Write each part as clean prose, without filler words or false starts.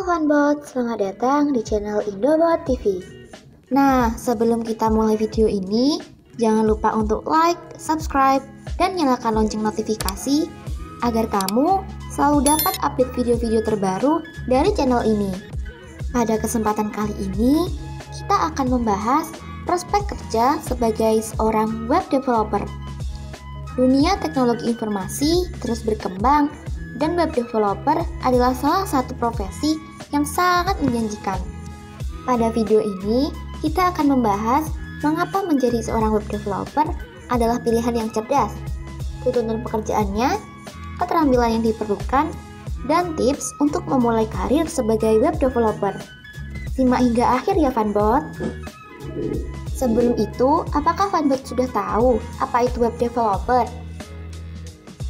Fanbot, selamat datang di channel Indobot TV. Nah, sebelum kita mulai video ini, jangan lupa untuk like, subscribe, dan nyalakan lonceng notifikasi agar kamu selalu dapat update video-video terbaru dari channel ini. Pada kesempatan kali ini, kita akan membahas prospek kerja sebagai seorang web developer. Dunia teknologi informasi terus berkembang dan web developer adalah salah satu profesi yang sangat menjanjikan. Pada video ini, kita akan membahas mengapa menjadi seorang web developer adalah pilihan yang cerdas, tuntutan pekerjaannya, keterampilan yang diperlukan, dan tips untuk memulai karir sebagai web developer. Simak hingga akhir ya Fanbot. Sebelum itu, apakah Fanbot sudah tahu apa itu web developer?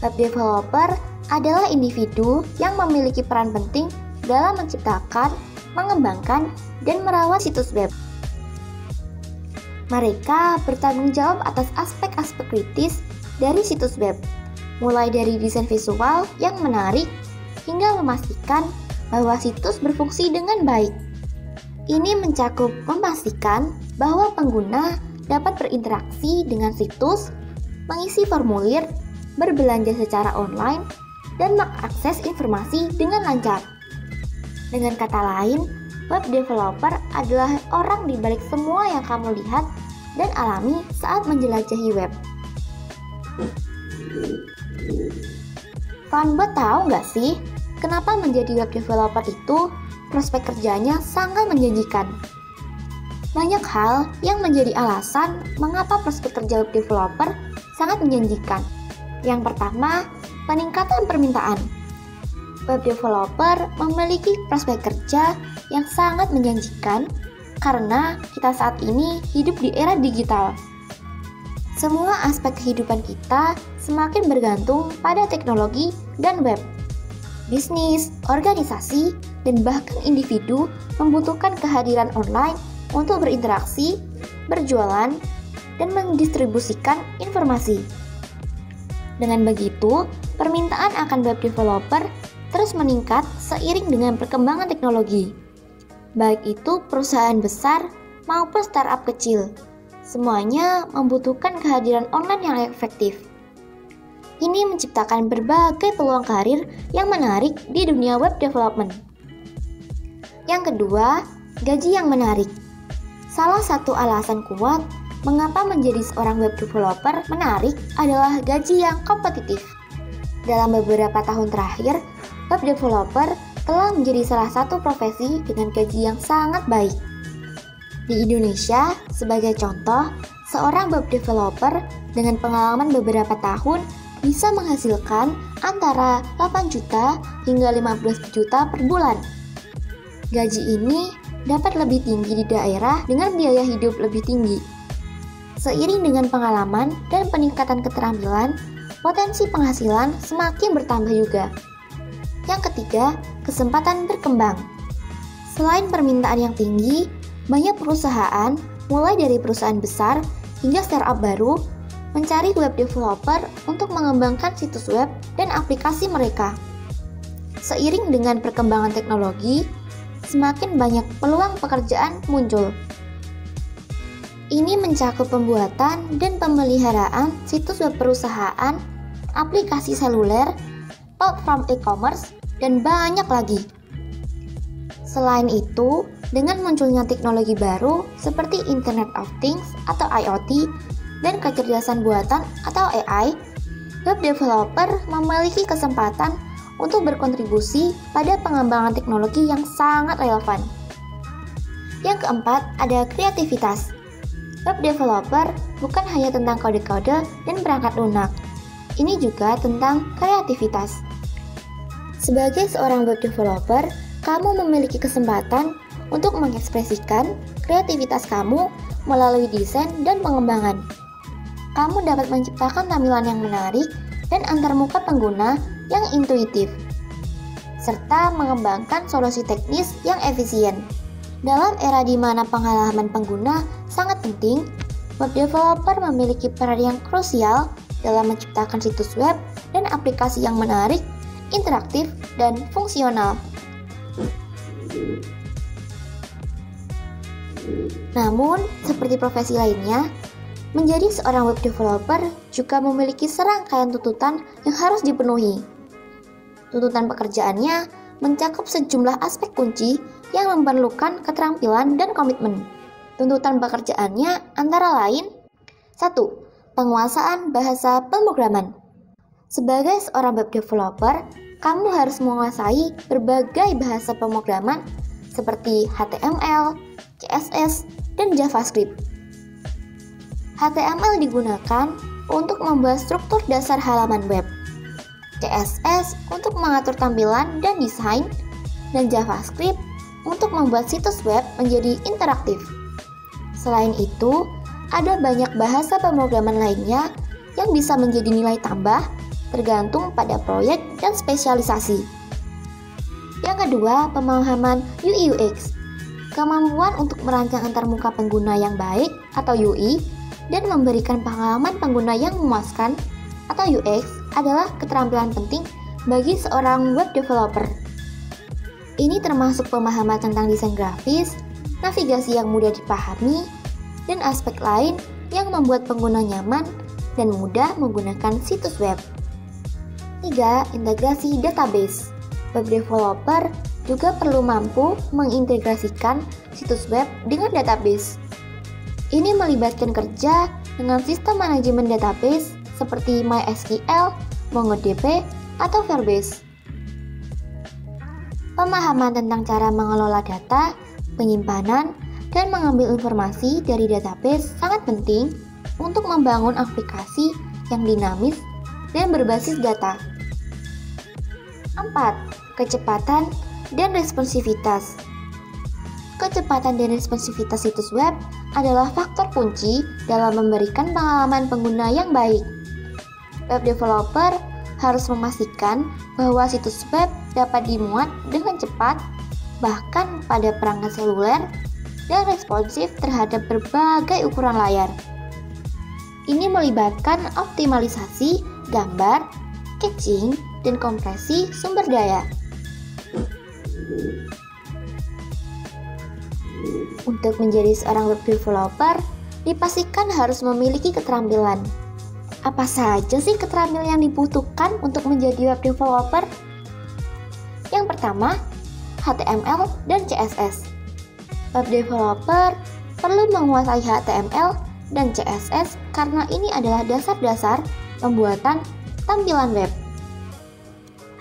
Web developer adalah individu yang memiliki peran penting dalam menciptakan, mengembangkan, dan merawat situs web. Mereka bertanggung jawab atas aspek-aspek kritis dari situs web, mulai dari desain visual yang menarik hingga memastikan bahwa situs berfungsi dengan baik. Ini mencakup memastikan bahwa pengguna dapat berinteraksi dengan situs, mengisi formulir, berbelanja secara online, dan mengakses informasi dengan lancar. Dengan kata lain, web developer adalah orang di balik semua yang kamu lihat dan alami saat menjelajahi web. Fanbot tahu nggak sih, kenapa menjadi web developer itu prospek kerjanya sangat menjanjikan? Banyak hal yang menjadi alasan mengapa prospek kerja web developer sangat menjanjikan. Yang pertama, peningkatan permintaan. Web developer memiliki prospek kerja yang sangat menjanjikan karena kita saat ini hidup di era digital. Semua aspek kehidupan kita semakin bergantung pada teknologi dan web. Bisnis, organisasi, dan bahkan individu membutuhkan kehadiran online untuk berinteraksi, berjualan, dan mendistribusikan informasi. Dengan begitu, permintaan akan web developer terus meningkat seiring dengan perkembangan teknologi. Baik itu perusahaan besar maupun startup kecil, semuanya membutuhkan kehadiran online yang efektif. Ini menciptakan berbagai peluang karir yang menarik di dunia web development. Yang kedua, gaji yang menarik. Salah satu alasan kuat mengapa menjadi seorang web developer menarik adalah gaji yang kompetitif. Dalam beberapa tahun terakhir, web developer telah menjadi salah satu profesi dengan gaji yang sangat baik. Di Indonesia, sebagai contoh, seorang web developer dengan pengalaman beberapa tahun bisa menghasilkan antara 8 juta hingga 15 juta per bulan. Gaji ini dapat lebih tinggi di daerah dengan biaya hidup lebih tinggi. Seiring dengan pengalaman dan peningkatan keterampilan, potensi penghasilan semakin bertambah juga. Yang ketiga, kesempatan berkembang. Selain permintaan yang tinggi, banyak perusahaan, mulai dari perusahaan besar hingga startup baru, mencari web developer untuk mengembangkan situs web dan aplikasi mereka. Seiring dengan perkembangan teknologi, semakin banyak peluang pekerjaan muncul. Ini mencakup pembuatan dan pemeliharaan situs web perusahaan, aplikasi seluler, platform e-commerce, dan banyak lagi. Selain itu, dengan munculnya teknologi baru seperti Internet of Things atau IoT dan kecerdasan buatan atau AI, web developer memiliki kesempatan untuk berkontribusi pada pengembangan teknologi yang sangat relevan. Yang keempat, ada kreativitas. Web developer bukan hanya tentang kode-kode dan perangkat lunak. Ini juga tentang kreativitas. Sebagai seorang web developer, kamu memiliki kesempatan untuk mengekspresikan kreativitas kamu melalui desain dan pengembangan. Kamu dapat menciptakan tampilan yang menarik dan antarmuka pengguna yang intuitif, serta mengembangkan solusi teknis yang efisien. Dalam era di mana pengalaman pengguna sangat penting, web developer memiliki peran yang krusial dalam menciptakan situs web dan aplikasi yang menarik, interaktif, dan fungsional. Namun, seperti profesi lainnya, menjadi seorang web developer juga memiliki serangkaian tuntutan yang harus dipenuhi. Tuntutan pekerjaannya mencakup sejumlah aspek kunci yang memerlukan keterampilan dan komitmen. Tuntutan pekerjaannya antara lain: 1. Penguasaan bahasa pemrograman. Sebagai seorang web developer, kamu harus menguasai berbagai bahasa pemrograman seperti HTML, CSS, dan JavaScript. HTML digunakan untuk membuat struktur dasar halaman web, CSS untuk mengatur tampilan dan desain, dan JavaScript untuk membuat situs web menjadi interaktif. Selain itu, ada banyak bahasa pemrograman lainnya yang bisa menjadi nilai tambah tergantung pada proyek dan spesialisasi. Yang kedua, pemahaman UI/UX. Kemampuan untuk merancang antarmuka pengguna yang baik atau UI dan memberikan pengalaman pengguna yang memuaskan atau UX adalah keterampilan penting bagi seorang web developer. Ini termasuk pemahaman tentang desain grafis, navigasi yang mudah dipahami, dan aspek lain yang membuat pengguna nyaman dan mudah menggunakan situs web. 3. Integrasi database. Web developer juga perlu mampu mengintegrasikan situs web dengan database. Ini melibatkan kerja dengan sistem manajemen database seperti MySQL, MongoDB, atau Firebase. Pemahaman tentang cara mengelola data, penyimpanan, dan mengambil informasi dari database sangat penting untuk membangun aplikasi yang dinamis dan berbasis data. 4. Kecepatan dan responsivitas. Kecepatan dan responsivitas situs web adalah faktor kunci dalam memberikan pengalaman pengguna yang baik. Web developer harus memastikan bahwa situs web dapat dimuat dengan cepat, bahkan pada perangkat seluler, dan responsif terhadap berbagai ukuran layar. Ini melibatkan optimalisasi gambar, caching, dan kompresi sumber daya. Untuk menjadi seorang web developer, dipastikan harus memiliki keterampilan. Apa saja sih keterampilan yang dibutuhkan untuk menjadi web developer? Yang pertama, HTML dan CSS. Web developer perlu menguasai HTML dan CSS karena ini adalah dasar-dasar pembuatan tampilan web.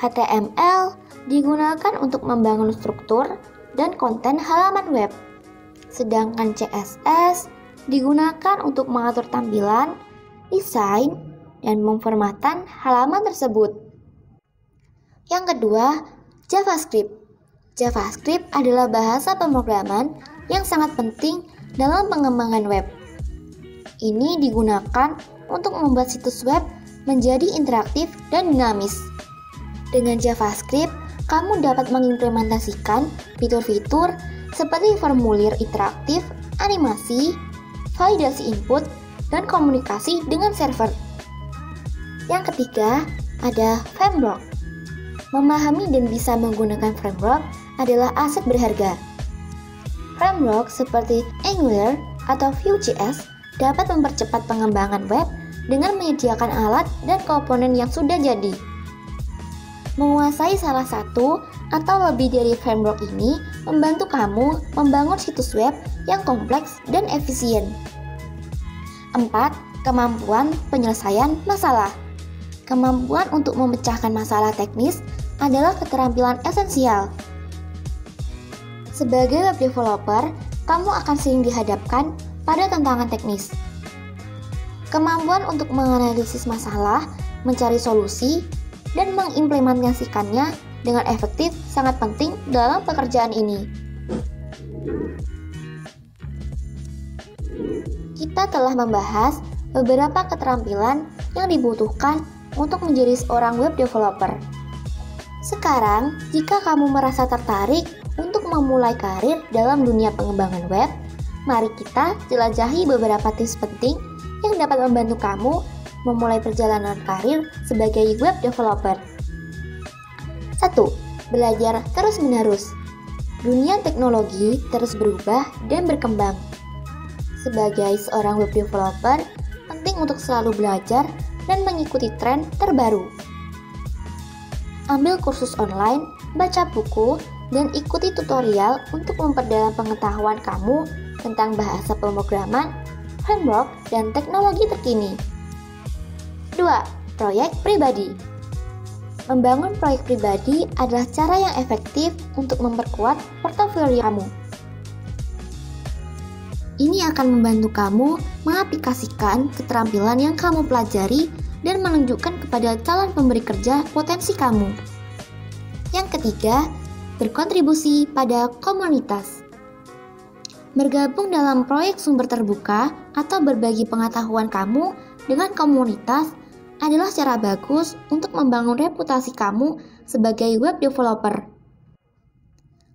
HTML digunakan untuk membangun struktur dan konten halaman web, sedangkan CSS digunakan untuk mengatur tampilan, desain, dan pemformatan halaman tersebut. Yang kedua, JavaScript. JavaScript adalah bahasa pemrograman yang sangat penting dalam pengembangan web. Ini digunakan untuk membuat situs web menjadi interaktif dan dinamis. Dengan JavaScript, kamu dapat mengimplementasikan fitur-fitur seperti formulir interaktif, animasi, validasi input, dan komunikasi dengan server. Yang ketiga, ada framework. Memahami dan bisa menggunakan framework adalah aset berharga. Framework seperti Angular atau Vue.js dapat mempercepat pengembangan web dengan menyediakan alat dan komponen yang sudah jadi. Menguasai salah satu atau lebih dari framework ini membantu kamu membangun situs web yang kompleks dan efisien. 4. Kemampuan penyelesaian masalah. Kemampuan untuk memecahkan masalah teknis adalah keterampilan esensial. Sebagai web developer, kamu akan sering dihadapkan pada tantangan teknis. Kemampuan untuk menganalisis masalah, mencari solusi, dan mengimplementasikannya dengan efektif sangat penting dalam pekerjaan ini. Kita telah membahas beberapa keterampilan yang dibutuhkan untuk menjadi seorang web developer. Sekarang, jika kamu merasa tertarik untuk memulai karir dalam dunia pengembangan web, mari kita jelajahi beberapa tips penting yang dapat membantu kamu memulai perjalanan karir sebagai web developer. 1. Belajar terus-menerus. Dunia teknologi terus berubah dan berkembang. Sebagai seorang web developer, penting untuk selalu belajar dan mengikuti tren terbaru. Ambil kursus online, baca buku, dan ikuti tutorial untuk memperdalam pengetahuan kamu tentang bahasa pemrograman, framework, dan teknologi terkini. 2. Proyek pribadi. Membangun proyek pribadi adalah cara yang efektif untuk memperkuat portofolio kamu. Ini akan membantu kamu mengaplikasikan keterampilan yang kamu pelajari dan menunjukkan kepada calon pemberi kerja potensi kamu. Yang ketiga, berkontribusi pada komunitas. Bergabung dalam proyek sumber terbuka atau berbagi pengetahuan kamu dengan komunitas adalah cara bagus untuk membangun reputasi kamu sebagai web developer.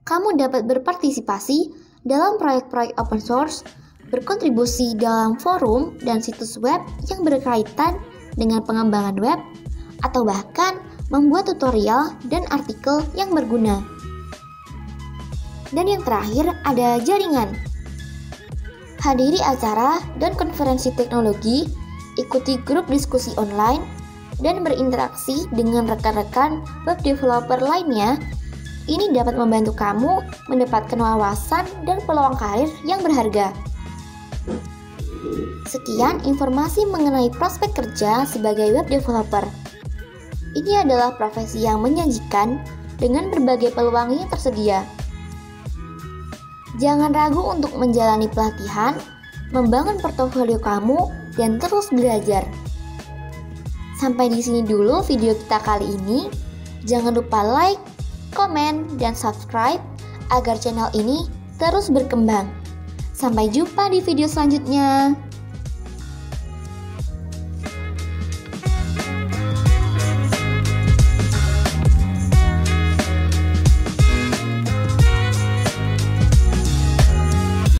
Kamu dapat berpartisipasi dalam proyek-proyek open source, berkontribusi dalam forum dan situs web yang berkaitan dengan pengembangan web, atau bahkan membuat tutorial dan artikel yang berguna. Dan yang terakhir ada jaringan. Hadiri acara dan konferensi teknologi, ikuti grup diskusi online, dan berinteraksi dengan rekan-rekan web developer lainnya. Ini dapat membantu kamu mendapatkan wawasan dan peluang karir yang berharga. Sekian informasi mengenai prospek kerja sebagai web developer. Ini adalah profesi yang menjanjikan dengan berbagai peluang yang tersedia. Jangan ragu untuk menjalani pelatihan, membangun portofolio kamu, dan terus belajar. Sampai di sini dulu video kita kali ini. Jangan lupa like, komen, dan subscribe agar channel ini terus berkembang. Sampai jumpa di video selanjutnya.